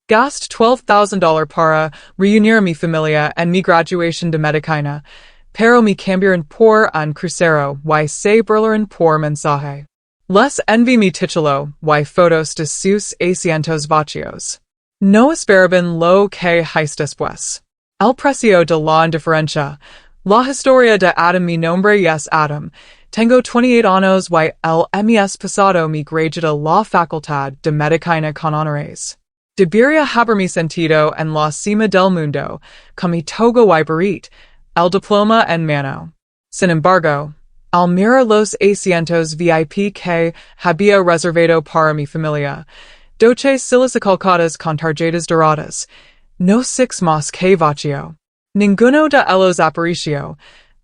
Gast $12,000 para reunir mi familia en mi graduación de medicina, pero me cambiaron por un crucero y Burlaron por mensaje. Les envié mi título y fotos de sus asientos vacíos. No esperaban lo que hice después. El precio de la indiferencia. La historia de Adam. Mi nombre es Adam. Tengo 28 años y el mes pasado me gradué de la facultad de medicina con honores. Debería haber mi sentido en la cima del mundo, con mi toga y barit, el diploma en mano. Sin embargo, al mirar los asientos VIP que había reservado para mi familia, doce sillas calcadas con tarjetas doradas, no six más que vacío. Ninguno de ellos apareció.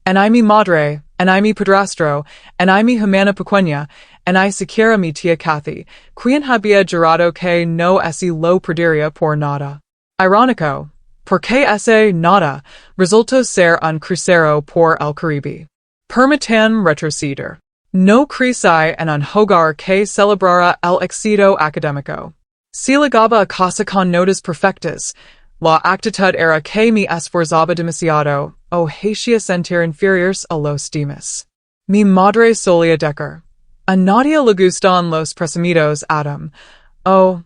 En mi madre, en mi padrastro, en mi hermana pequeña, en siquiera mi tía Kathy, quien había jurado que no ese lo perdería por nada. Irónico, porque ese nada resultó ser un crucero por el Caribe. Permitan retroceder. No crecí en un hogar que celebrara el éxito académico. Si llegaba a casa con notas perfectas, la actitud era que me esforzaba demasiado, o hacía sentir inferiores a los demás. Mi madre solía decir, a nadie le gustan los presumidos, Adam. Oh,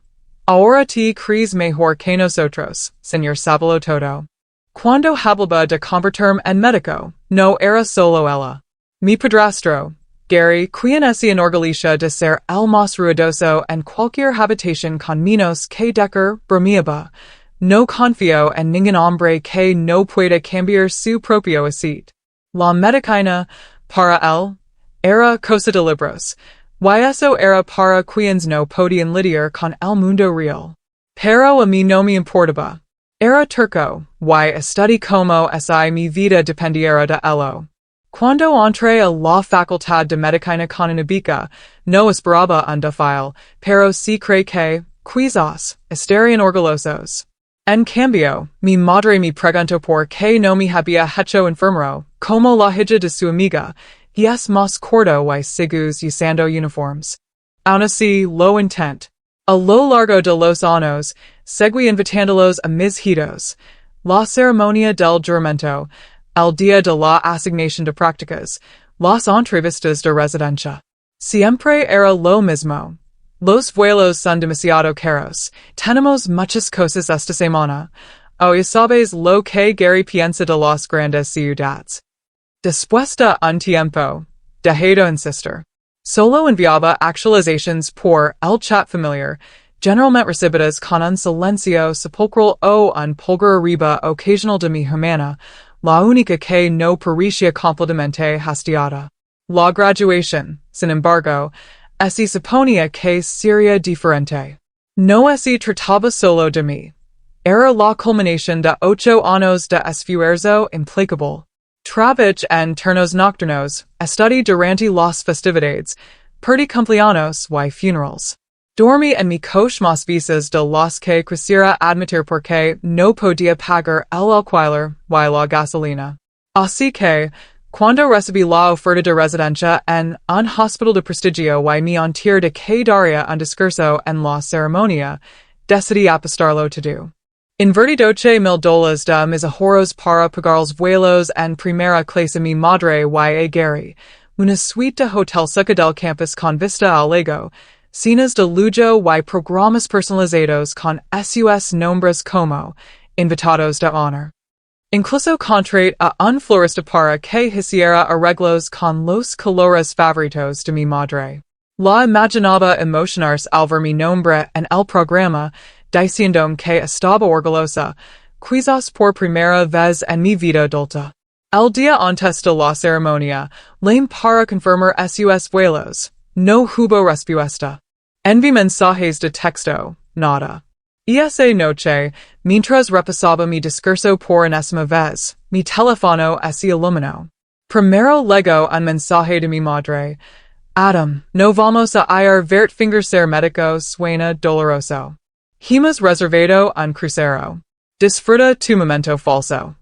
ahora te crees mejor que nosotros, señor Sabelo todo. Cuando hablaba de convertirme en médico, no era solo ella. Mi padrastro, Gary, quien se enorgullecía de ser el más ruidoso en cualquier habitación con menos que decir, bromeaba. No confío en ningún hombre que no pueda cambiar su propio acit. La medicina, para él, era cosa de libros, y eso era para quienes no podían lidiar con el mundo real. Pero a mí no me importaba. Era turco, y estudié como si mi vida dependiera de ello. Cuando entré a la facultad de medicina con una beca, no esperaba un file, pero sí cree que, quizás, estarían orgullosos. En cambio, mi madre me preguntó por qué no me había hecho enfermero, como la hija de su amiga, y es más corto y sigus usando uniformes. Aun así, lo intent. A lo largo de los años, seguí invitándolos a mis hitos. La ceremonia del juramento, el día de la asignación de prácticas, las entrevistas de residencia. Siempre era lo mismo. Los vuelos son demasiado caros. Tenemos muchas cosas esta semana. O ya sabes lo que Gary piensa de las grandes ciudades. Después de un tiempo, dejé de insistir. Solo enviaba actualizaciones por el chat familiar, generalmente recibidas con un silencio sepulcral o un pulgar arriba ocasional de mi hermana, la única que no parecía completamente hastiada. La graduación, sin embargo, se suponía que sería diferente. No se trataba solo de mí. Era la culminación de 8 años de esfuerzo implacable. Trabaj en turnos nocturnos, estudié durante las festividades, perdí cumpleaños y funerals. Dormí en mi coche más veces de las que quisiera admitir porque no podía pagar el alquiler y la gasolina. Así que, cuando recibí la oferta de residencia en un hospital de prestigio y me enteré de que daría un discurso en la ceremonia, decidí apostarlo todo. Invertí $12,000 de mis ahorros para pagar los vuelos en primera clase a mi madre y a Gary, una suite de hotel cerca del campus con vista al lago, cenas de lujo y programas personalizados con sus nombres como invitados de honor. Incluso contraté a un florista para que hiciera arreglos con los colores favoritos de mi madre. La imaginaba emocionarse al ver mi nombre en el programa, diciéndome que estaba orgullosa, quizás por primera vez en mi vida adulta. El día antes de la ceremonia, llamé para confirmar sus vuelos. No hubo respuesta. Envié mensajes de texto, nada. Y esa noche, mientras repasaba mi discurso por enésima vez, mi teléfono se iluminó. Primero llegó un mensaje de mi madre. Adam, no vamos a ir ver ser médico suena doloroso. Hemos reservado un crucero. Disfruta tu momento falso.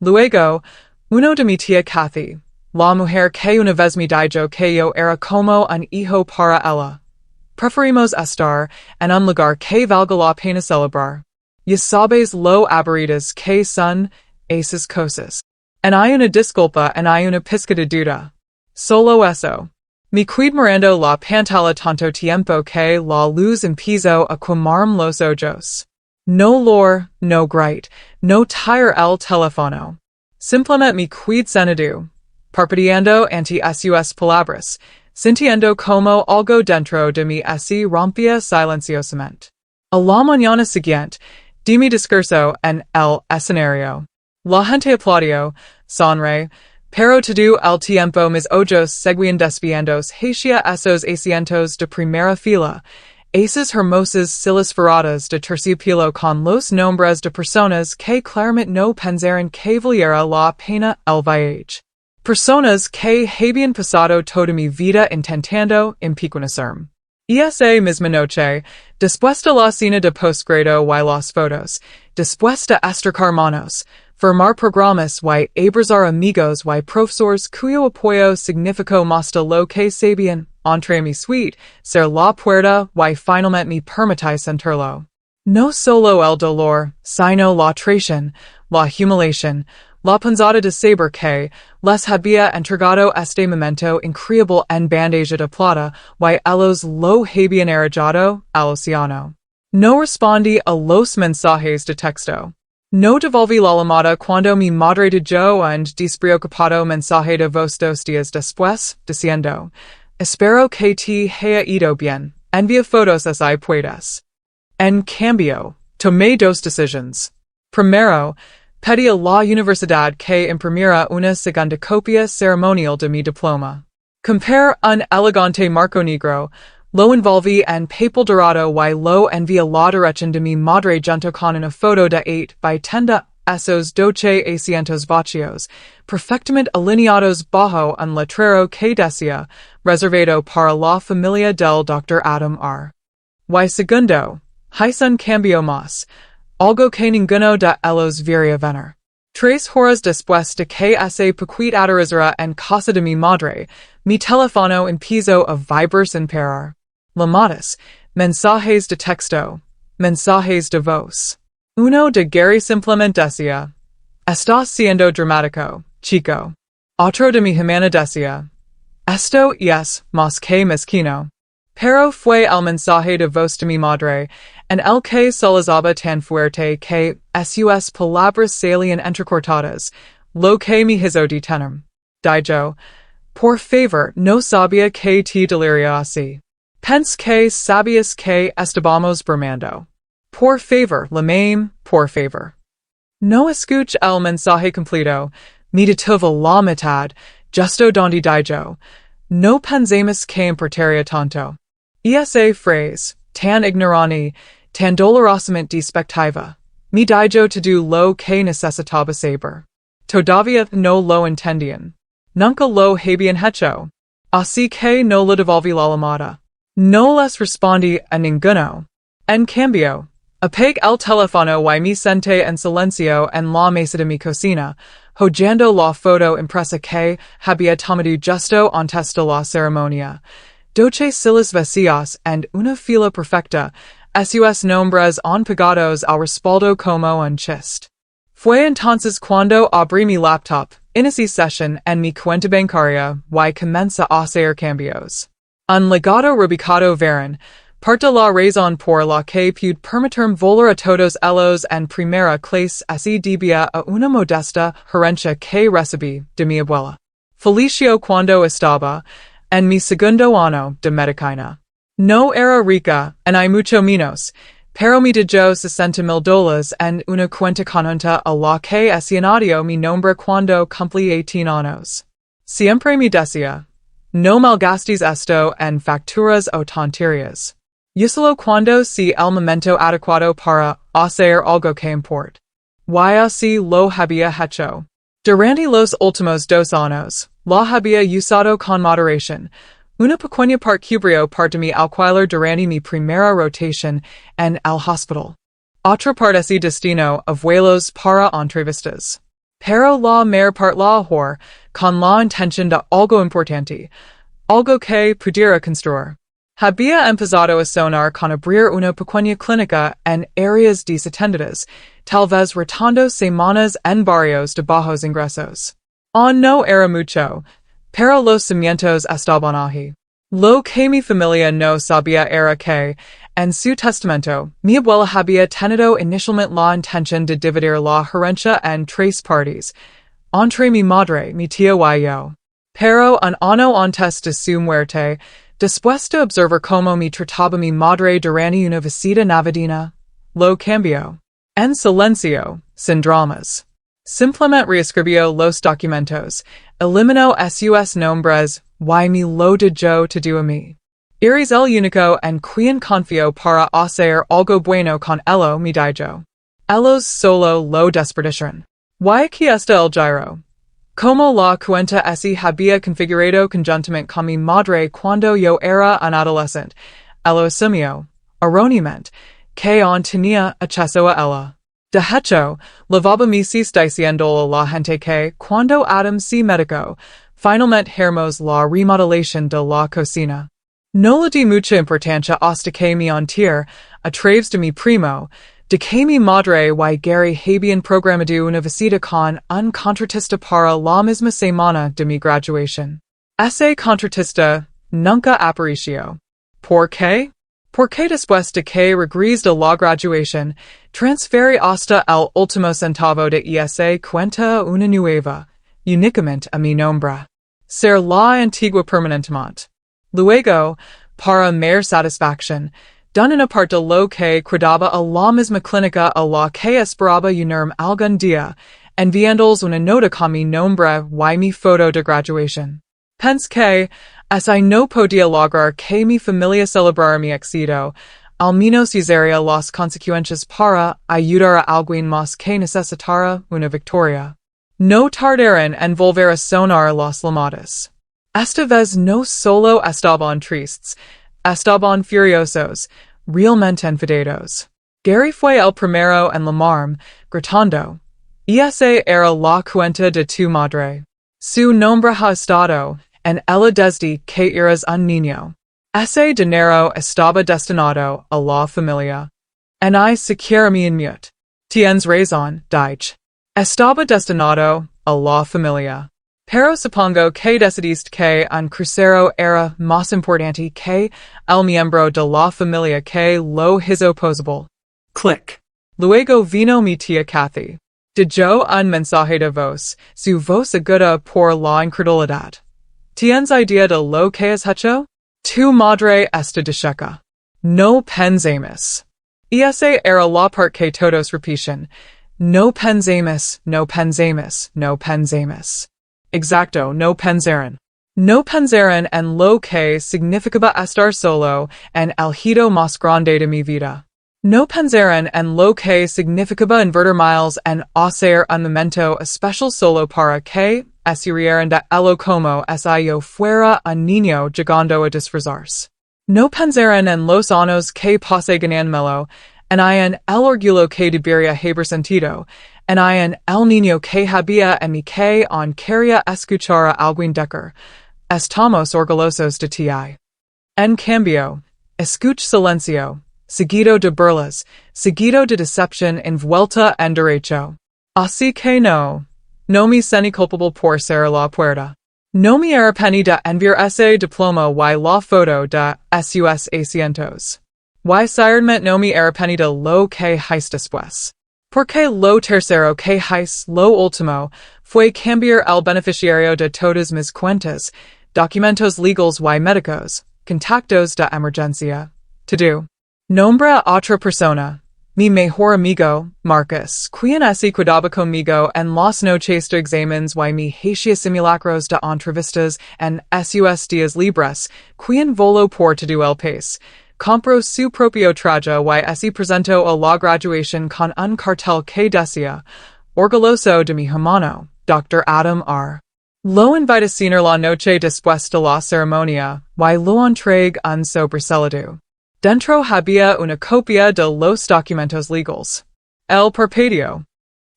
Luego, uno de mi tía Kathy, la mujer que una vez me dijo que yo era como un hijo para ella. Preferimos estar en un lugar que valga la pena celebrar. Y sabes lo aburridas que son esas cosas. En hay una disculpa en hay una pizca de duda. Solo eso. Mi quid mirando la pantalla tanto tiempo que la luz empezó a quemarme los ojos. No lor, no grite, no tire el teléfono. Simplemente mi quid senadu. Parpadeando ante sus palabras, sintiendo como algo dentro de mí se rompía silenciosamente. A la mañana siguiente, di mi discurso en el escenario. La gente aplaudió, sonre, pero todo el tiempo mis ojos seguían desviándose hacia esos asientos de primera fila, esas hermosas sillas forradas de terciopelo con los nombres de personas que claramente no pensaron que valiera la pena el viaje. Personas que habían pasado toda mi vida intentando impeconocerme. Esa misma noche, después de la cena de postgrado y las fotos, después de estracar manos, formar programas y abrazar amigos y profesores cuyo apoyo significó más de lo que sabían, entre mi suite, ser la puerta y finalmente me permití sentirlo. No solo el dolor, sino la traición, la humiliación, la punzada de saber que les había entregado este momento increíble en bandeja de plata y ellos lo habían arrojado al océano. No respondí a los mensajes de texto. No devolví la llamada cuando mi madre dio un despreocupado mensaje de voz 2 días después, diciendo, espero que te haya ido bien, envía fotos si puedes. En cambio, tomé dos decisiones. Primero, pedí a la universidad que imprimiera una segunda copia ceremonial de mi diploma. Compré un elegante marco negro, lo envolví en papel dorado y lo envié a la dirección de mi madre junto con una foto de 8 by 10 de esos 12 asientos vacíos, perfectamente alineados bajo un letrero que decía, reservado para la familia del Dr. Adam R. Y segundo, hice un cambio más, algo que ninguno de ellos viera venir. 3 horas después de que ese poquito aterrizara en casa de mi madre, mi teléfono empezó a vibrar sin parar. Llamadas, mensajes de texto, mensajes de voz. Uno de Gary simplemente decía, estás siendo dramático, chico. Otro de mi hermana decía, esto es más que mezquino. Pero fue el mensaje de voz de mi madre, en el que solazaba tan fuerte que sus palabras salían entrecortadas, lo que me hizo detenerme. Dijo, por favor, no sabía que te deliria así. Pense que sabías que estábamos bromeando. Por favor, llámame, por favor. No escuché el mensaje completo, me detuve la mitad, justo donde dijo, no pensemos que importaría tanto. Esa frase, tan ignorante, tan dolorosamente despectiva, me dijo todo lo que necesitaba saber. Todavía no lo entendían. Nunca lo habían hecho. Así que no le devolví la llamada. No les respondí a ninguno. En cambio, apagué el teléfono y me senté en silencio en la mesa de mi cocina, hollando la foto impresa que había tomado justo antes de la ceremonia. 12 sillas vacías en una fila perfecta, sus nombres han pegados al respaldo como un chiste. Fue entonces cuando abrí mi laptop, inicié sesión en mi cuenta bancaria y comencé a hacer cambios. Un legado rubicado verán, parte la razón por la que pude permitirme volar a todos ellos en primera clase así debía a una modesta herencia que recibí de mi abuela. Felicio cuando estaba en mi segundo año de medicina. No era rica, en hay mucho menos, pero me dio $60,000 en una cuenta conjunta a la que asignario mi nombre cuando cumplí 18 años. Siempre me decía, no malgastes esto en facturas o tonterías. Úsalo cuando sea el momento adecuado para hacer algo que importe. Y así lo había hecho. Durante los últimos 2 años, la había usado con moderación. Una pequeña parte cubrió parte de mi alquiler durante mi primera rotación en el hospital. Otra parte se destinó a vuelos para entrevistas. Pero la mayor parte la ahorró con la intención de algo importante, algo que pudiera construir. Había empezado a sonar con abrir una pequeña clínica en áreas desatendidas, tal vez rotando semanas en barrios de bajos ingresos. No era mucho, pero los cimientos estaban allí. Lo que mi familia no sabía era que, en su testamento, mi abuela había tenido inicialmente la intención de dividir la herencia en 3 partes, entre mi madre, mi tía y yo. Pero un año antes de su muerte, después de observar cómo me trataba mi madre durante una visita navideña, lo cambió. En silencio, sin dramas. Simplemente reescribió los documentos, eliminó sus nombres, y me lo dejó todo a mí. Eres el único en quien confío para hacer algo bueno con ello me dijo. Ellos solo lo desperdiciaron. Y aquí está el giro. Como la cuenta se había configurado conjuntamente con mi madre cuando yo era un adolescente, ello asumió, erróneamente, que aún tenía acceso a ella. De hecho, lavaba misis diciendo a la gente que, cuando Adam se medicó, finalmente hicimos la remodelación de la cocina. No le di mucha importancia hasta que me enteré, a través de mi primo, de que mi madre y Gary habían programado una visita con un contratista para la misma semana de mi graduación. Ese contratista nunca apareció. ¿Por qué? Porque después de que regresé de la graduación, transferí hasta el último centavo de esa cuenta una nueva, únicamente a mi nombre. Ser la antigua permanentemente. Luego, para mayor satisfacción, done una parte de lo que quedaba a la misma clínica a la que esperaba unirme algún día, enviándoles una nota con mi nombre y mi foto de graduación. Pensé que, así no podía lograr que mi familia celebrara mi éxito, al menos usaría las consecuencias para ayudar a alguien más que necesitara una victoria. No tardaron en volver a sonar las llamadas. Esta vez no solo estaban tristes, estaban furiosos, realmente enfadados. Gary fue el primero en llamarme, gritando. Esa era la cuenta de tu madre. Su nombre ha estado en ella desde que eras un niño. Ese dinero estaba destinado a la familia. En I secure mi mute. Tienes razón, dije. Estaba destinado a la familia. Pero supongo que decidiste que un crucero era más importante que el miembro de la familia que lo hizo posible. Click. Luego vino mi tía Kathy. Dejó un mensaje de voz, su voz aguda por la incredulidad. ¿Tienes idea de lo que has hecho? Tu madre está deshecha. No pensemos. Esa era la parte que todos repetían. No pensemos, no pensemos, no pensemos. Exacto, no pensaron. No pensaron en lo que significaba estar solo en el hito más grande de mi vida. No pensaron en lo que significaba invertir miles en hacer un momento especial solo para que asirieran de ello como si yo fuera un niño llegando a disfrazarse. No pensaron en los años que pasé ganándomelo, en el orgullo que debería haber sentido, en el niño que había en mi que on quería escuchar a alguien decir, estamos orgullosos de ti. En cambio, escuch silencio, seguido de burlas, seguido de decepción envuelta en derecho. Así que no me sentí culpable por cerrar la puerta. No me arrepentí de enviar ese diploma y la foto de sus asientos. Y ciertamente no me arrepentí de lo que hice después. Porque lo tercero que hice, lo último, fue cambiar el beneficiario de todas mis cuentas, documentos legales y médicos, contactos de emergencia. Todo. Nombre a otra persona. Mi mejor amigo, Marcus, quien se cuidaba conmigo en las noches de exámenes y me hacía simulacros de entrevistas en sus días libres, quien voló por todo el país. Compró su propio traje y se presentó a la graduación con un cartel que decía, orgulloso de mi hermano, Dr. Adam R. Lo invité a cenar la noche después de la ceremonia, y lo entregué un sobresalado. Dentro había una copia de los documentos legales. El parpadeó.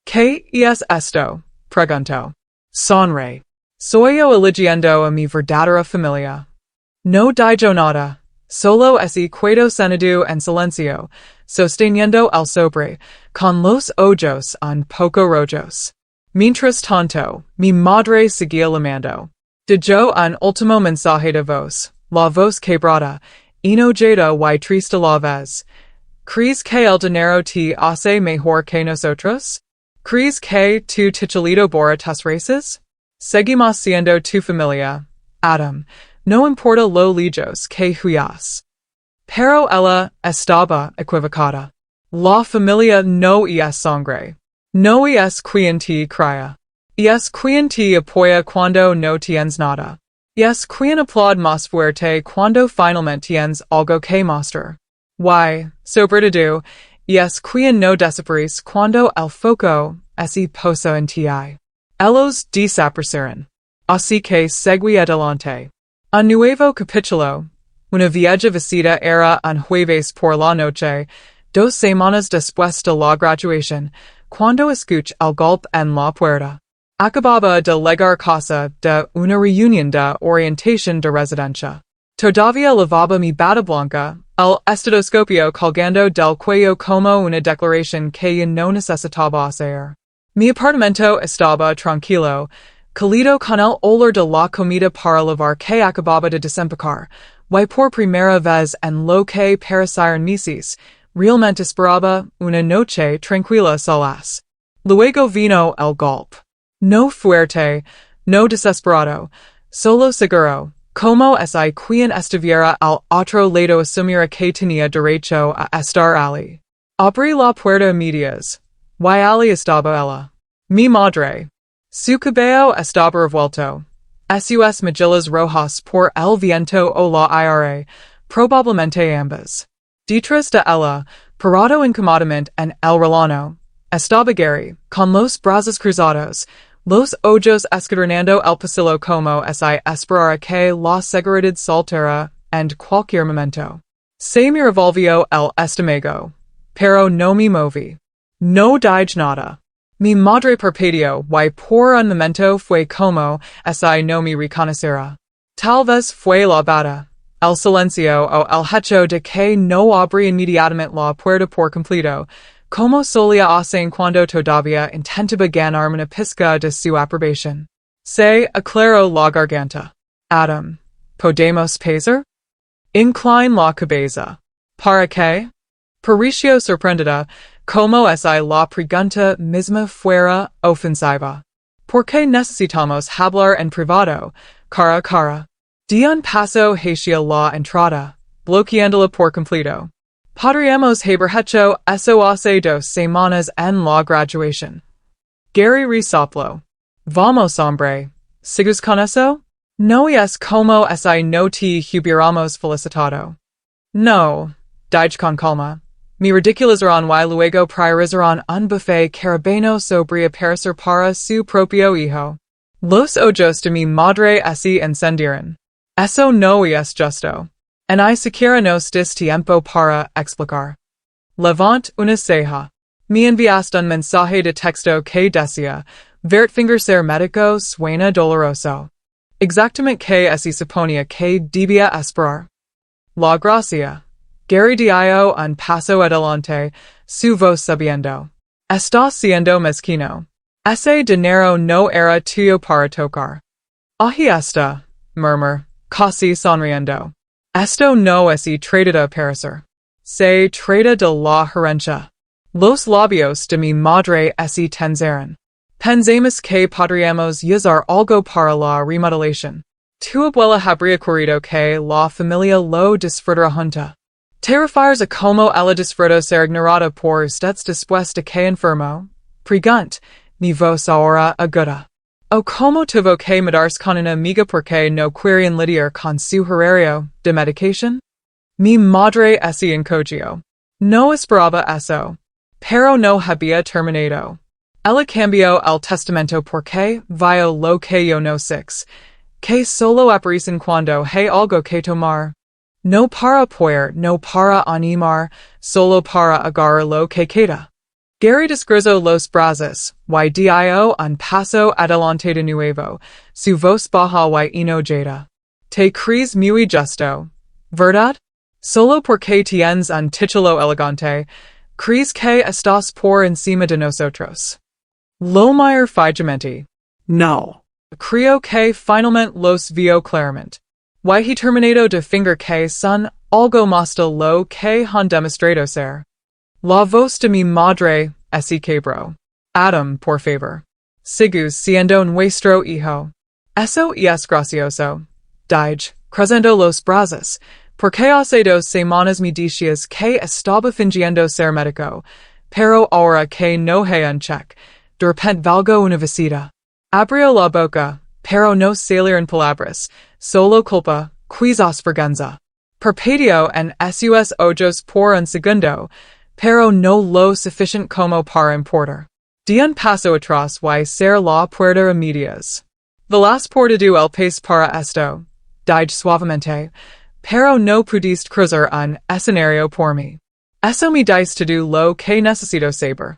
¿Qué es esto? Preguntó. Sonreí. Soy yo eligiendo a mi verdadera familia. No dijo nada. Solo ese cuedo senado en silencio, sosteniendo el sobre, con los ojos un poco rojos. Mientras tanto, mi madre seguía llamando. De yo un último mensaje de voz, la voz quebrada, enojada y triste la vez. ¿Crees que el dinero te hace mejor que nosotros? ¿Crees que tu titulito borra tus races? Seguimos siendo tu familia, Adam. No importa lo lejos que huyas. Pero ella estaba equivocada. La familia no es sangre. No es quien te cría. Es quien te apoya cuando no tienes nada. Es quien aplaude más fuerte cuando finalmente tienes algo que mostrar. Y, sobre todo, es quien no desaparece cuando el foco se posa en ti. Ellos desaparecieron. Así que seguí adelante. Un nuevo capítulo. Una vieja visita era un jueves por la noche, 2 semanas después de la graduación, cuando escuché el golpe en la puerta. Acababa de llegar casa de una reunión de orientación de residencia. Todavía lavaba mi bata blanca, el estetoscopio colgando del cuello como una declaración que ya no necesitaba hacer. Mi apartamento estaba tranquilo, cálido con el olor de la comida para lavar que acababa de desempacar, y por primera vez en lo que parecieron meses, realmente esperaba una noche tranquila solas. Luego vino el golpe. No fuerte, no desesperado, solo seguro, como si quien estuviera al otro lado asumiera que tenía derecho a estar allí. Abrí la puerta a medias. Y allí estaba ella. Mi madre. Su cabello estaba revuelto. Sus mejillas rojas por el viento o la aire, probablemente ambas. Detrás de ella, parado incómodamente en el relano, estaba Gary, con los brazos cruzados, los ojos escudriñando el pasillo como si esperara que la seguridad saltara en cualquier momento. Se me revolvió el estómago, pero no me moví. No dije nada. Mi madre parpadeó y por un momento fue como si no me reconociera. Tal vez fue la bata, el silencio o el hecho de que no abrí inmediatamente la puerta por completo, como solía hacer cuando todavía intentaba ganar una pizca de su aprobación. Se aclaró la garganta. Adam, ¿podemos pasar? Incline la cabeza. ¿Para qué? Pareció sorprendida, como si la pregunta misma fuera ofensiva. ¿Por qué necesitamos hablar en privado, cara a cara? De un paso hacia la entrada, bloqueándola por completo. Podríamos haber hecho eso hace 2 semanas en la graduación. Gary resopló. Vamos, hombre. ¿Sigues con eso? No es como si no te hubiéramos felicitado. No, dije con calma. Me ridiculizaron y luego priorizaron un buffet carabino sobre aparecer para su propio hijo. Los ojos de mi madre se encendieron. Eso no es justo. En ni siquiera nos dis tiempo para explicar. Levant una ceja. Me enviaste un mensaje de texto que decía, Vertfinger ser médico suena doloroso. Exactamente que se suponía que debía esperar. La gracia. Gary dio un paso adelante, su voz subiendo. Está siendo mezquino. Ese dinero no era tuyo para tocar. Ahí está, murmur, casi sonriendo. Esto no es trata de parecer. Se trata de la herencia. Los labios de mi madre se tensaron. Pensamos que podríamos usar algo para la remodelación. Tu abuela habría querido que la familia lo disfrutara junta. ¿Te refieres a cómo ella disfrutó ser ignorada por ustedes después de que enfermó? Pregunt, mi voz ahora aguda. O cómo tuvo que mudarse con una amiga porque no querían lidiar con su horario de medicación? Mi madre se encogió. No esperaba eso. Pero no había terminado. Ella cambió el testamento porque vio lo que yo no sé, que solo aparecen cuando hay algo que tomar. No para apoyar, no para animar, solo para agarrar lo que queda. Gary descruzó los brazos, y dio un paso adelante de nuevo, su voz baja y enojada. Te crees muy justo, ¿verdad? Solo porque tienes un título elegante, crees que estás por encima de nosotros. Lo mejor finalmente. No. Creo que finalmente los vio claramente. Y he terminado de finger que son algo más de lo que han demostrado ser. La voz de mi madre, ese quebró. Adam, por favor. Sigue siendo nuestro hijo. Eso es gracioso. Dije, cruzando los brazos, porque hace 2 semanas me decías que estaba fingiendo ser médico, pero ahora que no hay un check, de repente valgo una visita. Abrió la boca, pero no salieron palabras, solo culpa, quizás vergüenza. Perpetuo en sus ojos por un segundo, pero no lo suficient como para importar. De un paso atrás y ser la puerta a medias. Velas por dedo el país para esto, dije suavemente, pero no pudiste cruzar un escenario por mí. Eso me dice todo lo que necesito saber.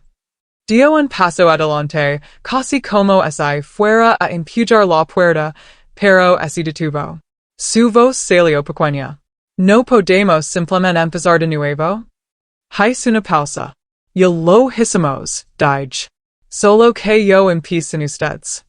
Dio un paso adelante, casi como si fuera a empujar la puerta, pero se detuvo. Su voz salió pequeña. ¿No podemos simplemente empezar de nuevo? Hice una pausa. Yo lo hicimos, dije. Solo que yo empiezo en ustedes.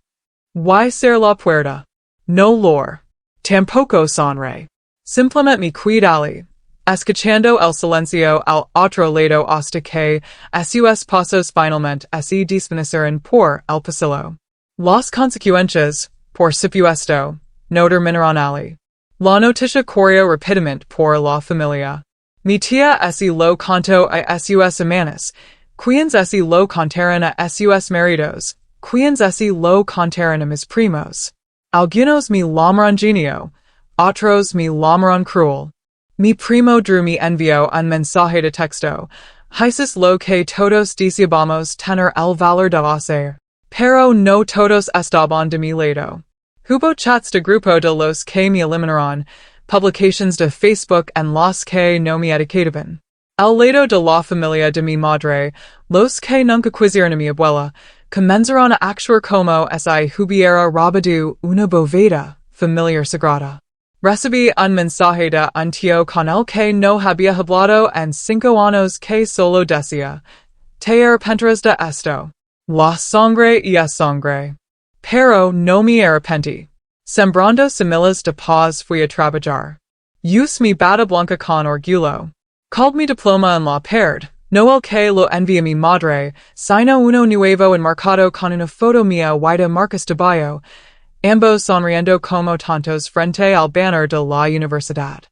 Y ser la puerta. No lor. Tampoco sonre. Simplemente me cuidali. Escuchando el silencio al otro lado hasta que sus pasos finalmente se desvanecieron por el pasillo. Las consecuencias, por supuesto, no terminaron allí. La noticia corrió rápidamente por la familia. Mi tía se lo contó a sus hermanas, quienes se lo contaron a sus maridos, quienes se lo contaron a mis primos. Algunos me llamaron genio, otros me llamaron cruel. Mi primo Drew me envió un mensaje de texto. Hice lo que todos deseábamos tener el valor de hacer. Pero no todos estaban de mi lado. Hubo chats de grupo de los que me eliminaron, publications de Facebook en los que no me etiquetaban. Al lado de la familia de mi madre, los que nunca quisieron a mi abuela, comenzaron a actuar como si hubiera robado una bóveda familiar sagrada. Recibí un mensaje de un tío con el que no había hablado en 5 años que solo decía, te arrepentirás de esto. La sangre es sangre. Pero no me arrepentí. Sembrando semillas de paz fui a trabajar. Use mi bata blanca con orgullo. Called mi diploma en la pared, no el que lo envié mi madre, sino uno nuevo enmarcado con una foto mía y de Marcos de Bayo, ambos sonriendo como tontos frente al banner de la universidad.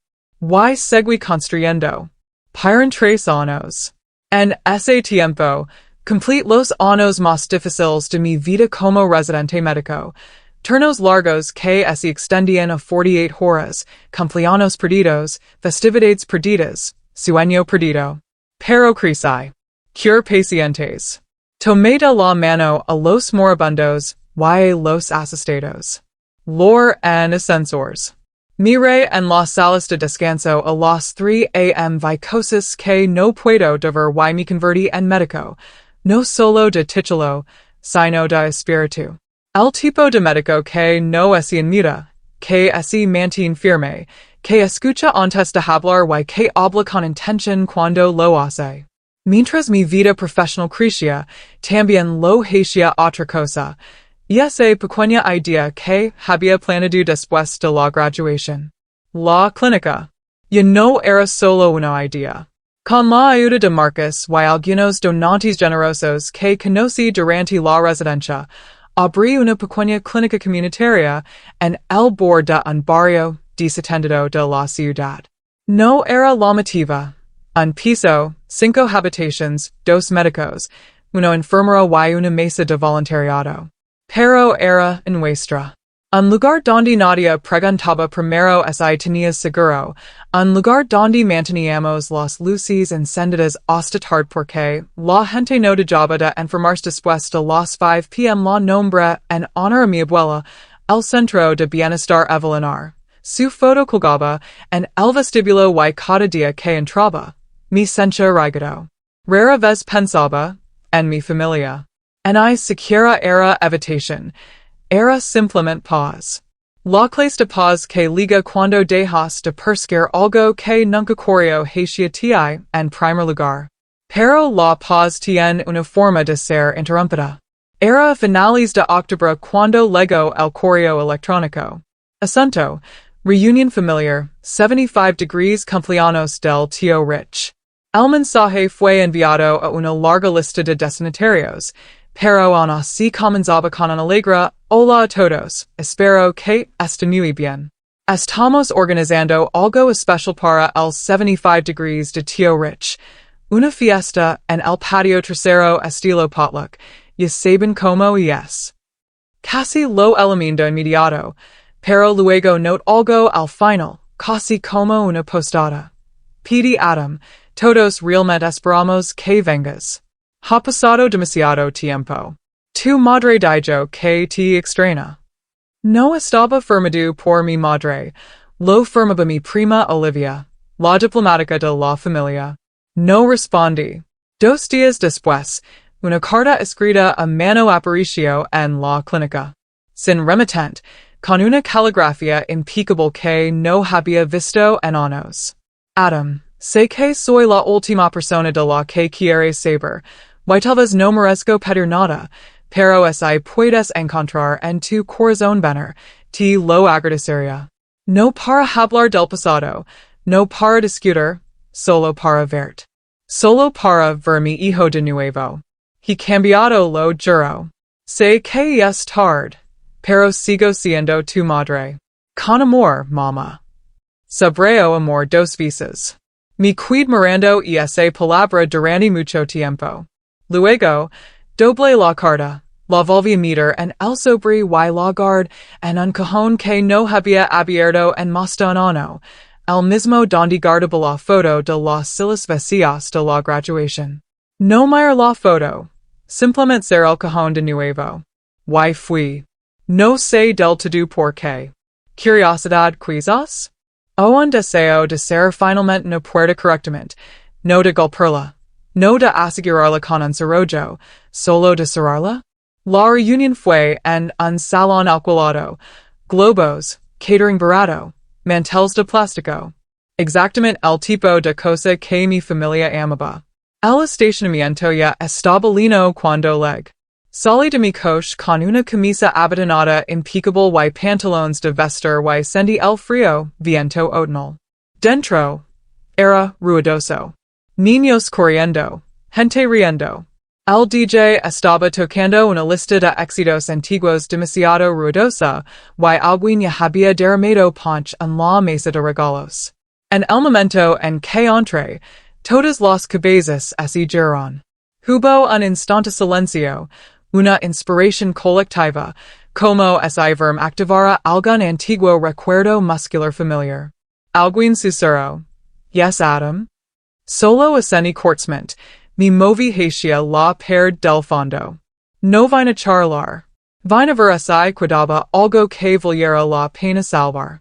Y seguí construyendo. Paran 3 años. En ese tiempo, complete los años más difíciles de mi vida como residente médico, turnos largos que se extendían a 48 horas, cumpleaños perdidos, festividades perdidas, sueño perdido. Pero crecí. Cure pacientes. Tomé de la mano a los moribundos, y los asistados. Lor en ascensores. Miré en las salas de descanso a las 3 a.m. vi cosas que no puedo dever y me convertí en médico, no solo de título, sino de espíritu. El tipo de médico que no se admira, que se mantiene firme, que escucha antes de hablar y que habla con intención cuando lo hace. Mientras mi vida profesional crecía, también lo hacía otra cosa, y esa pequeña idea que había planeado después de la graduación. La clínica. Ya no era solo una idea. Con la ayuda de Marcos y algunos donantes generosos que conocí durante la residencia, abrí una pequeña clínica comunitaria en el borde de un barrio desatendido de la ciudad. No era la motiva. Un piso, 5 habitaciones, 2 médicos, una enfermera y una mesa de voluntariado. Pero era en nuestra. Un lugar donde nadie preguntaba primero si tenías seguro, un lugar donde manteníamos las luces encendidas hasta tarde porque la gente no dejaba de enfermarse después de las 5 p.m. La nombre en honor a mi abuela, el centro de bienestar Evelinar. Su foto colgaba en el vestibulo y cada día que entraba, me sentía regado. Rara vez pensaba en mi familia. En I siquiera era evitación, era simplemente paz. La clase de paz que liga cuando dejas de perseguir algo que nunca corrió hacia ti en primer lugar. Pero la paz tiene una forma de ser interrumpida. Era a finales de octubre cuando llegó el correo electrónico. Asunto, reunión familiar, 75 degrees cumpleaños del tío Rich. El mensaje fue enviado a una larga lista de destinatarios, pero aún así comenzaba con una alegre hola a todos, espero que estén muy bien. Estamos organizando algo especial para el 75 degrees de tío Rich, una fiesta en el patio trasero estilo potluck, ya saben cómo es. Casi lo elemento inmediato, pero luego note algo al final, casi como una postada. Pidi Adam, todos realmente esperamos que vengas. Ha pasado demasiado tiempo. Tu madre dijo que te extraña. No estaba firmado por mi madre, lo firmaba mi prima Olivia, la diplomática de la familia. No respondí. 2 días después, una carta escrita a mano apareció en la clínica. Sin remitente, con una caligrafía impecable que no había visto en años. Adam, sé que soy la última persona de la que quieres saber, y tal vez no merezco pedir nada, pero si puedes encontrar en tu corazón venir, te lo agradecería. No para hablar del pasado, no para discutir, solo para verte. Solo para ver mi hijo de nuevo. He cambiado lo juro. Sé que es tarde, pero sigo siendo tu madre. Con amor, mamá. Sabreo amor 2 veces. Mi quid mirando y esa palabra durante mucho tiempo. Luego, doble la carta, la volví a mirar en el sobre y la guard en un cajón que no había abierto en más de un año, el mismo donde guardaba la foto de las sillas vacías de la graduación. No mirar la foto, simplemente cerrar el cajón de nuevo. Y fui. No sé del todo por qué. Curiosidad quizás? O un deseo de ser finalmente no puerta correctamente, no de golpearla, no de asegurarla con un cerrojo, solo de cerrarla? La reunión fue en un salón alquilado, globos, catering barato, manteles de plástico. Exactamente el tipo de cosa que mi familia amaba. El estacionamiento ya estaba lleno cuando llegué. Salí de mi coche con una camisa abotonada impecable y pantalones de vestir y sentí el frío viento otoñal. Dentro, era ruidoso. Niños corriendo, gente riendo. El DJ estaba tocando una lista de éxitos antiguos demasiado ruidosa y alguien ya había derramado punch en la mesa de regalos. En el momento en que entré, todas las cabezas se giraron. Hubo un instante silencio, una inspiración colectiva, como si verme activara algún antiguo recuerdo muscular familiar. Alguien susurró, "Yes, Adam?" Solo cortsment, mi moví hacia la pared del fondo. No vine a charlar. Vine a ver si quedaba algo que valiera la pena salvar.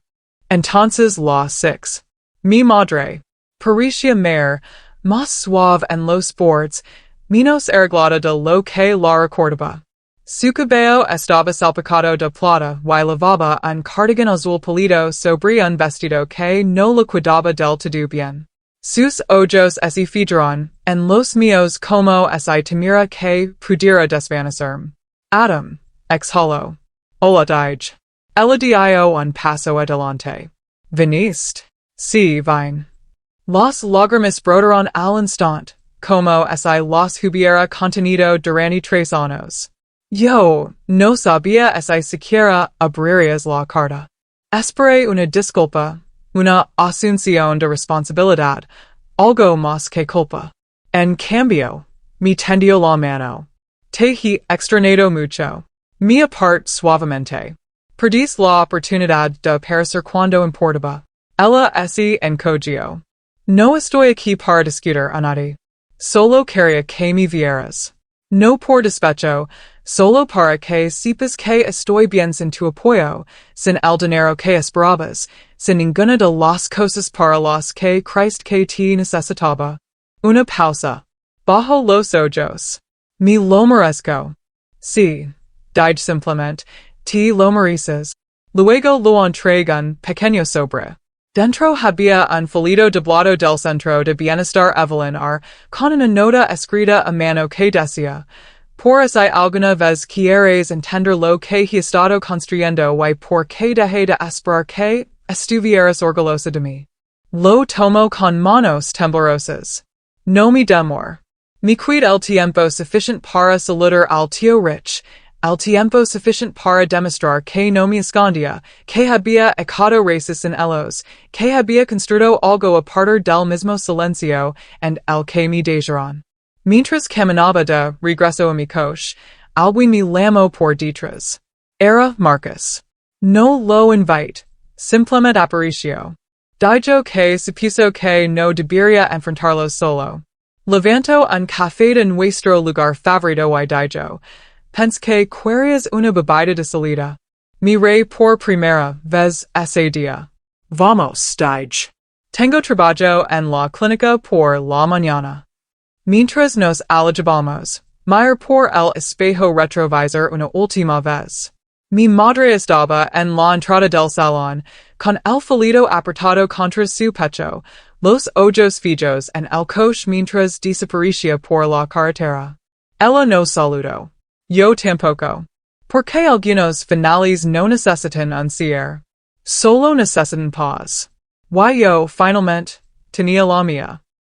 Entonces la 6. Mi madre. Parecía mer, más suave en los sports, menos arreglada de lo que la recordaba. Su cabello estaba salpicado de plata y lavaba un cardigan azul pálido sobre un vestido que no le cuidaba del todo bien. Sus ojos se fijaron en los míos como si temiera que pudiera desvanecerme. Adam, exhaló. Hola, dije. Ella dio un paso adelante. ¿Viniste? Sí, vine. Las lágrimas brotaron al instante, como si las hubiera contenido durante 3 años. Yo no sabía si siquiera abrirías la carta. Esperé una disculpa, una asunción de responsabilidad, algo más que culpa. En cambio, me tendió la mano. Te he extrañado mucho. Me apartó suavemente. Perdís la oportunidad de aparecer cuando importaba. Ella se encogió. No estoy aquí para discutir a nadie. Solo quería que me vieras. No por despecho, solo para que sepas que estoy bien sin tu apoyo, sin el dinero que esperabas, sin ninguna de las cosas para las que Christ que te necesitaba. Una pausa. Bajo los ojos. Me lo merezco. Sí, dije simplemente, te lo mereces. Luego lo entregué un pequeño sobre. Dentro había un folleto doblado del Centro de Bienestar Evelyn R. con una nota escrita a mano que decía, por si alguna vez quieres entender lo que he estado construyendo y por qué dejé de esperar que estuvieras orgullosa de mí. Lo tomo con manos temblorosas. No me demor. Me quid el tiempo suficiente para saludar al tío Rich, el tiempo suficiente para demostrar que no me escondía, que había echado raíces en ellos, que había construido algo a partir del mismo silencio, and el que me dejaran. Mientras caminaba de regreso a mi coche, alguien me llamó por detrás. Era Marcus. No lo invite, simplemente aparicio. Dijo que supuso que no debería enfrentarlo solo. Levanto un café de nuestro lugar favorito y dijo, pense que querías una bebida de salida. Miré por primera vez ese día. Vamos, dije. Tengo trabajo en la clínica por la mañana. Mientras nos alejamos, miré por el espejo retrovisor una última vez. Mi madre estaba en la entrada del salón, con el folleto apretado contra su pecho, los ojos fijos en el coche mientras desaparecía por la carretera. Ella no saludó. Yo tampoco. Porque algunos finales no necesitan un cierre. Solo necesitan paz. Y yo, finalmente, tenía la mía.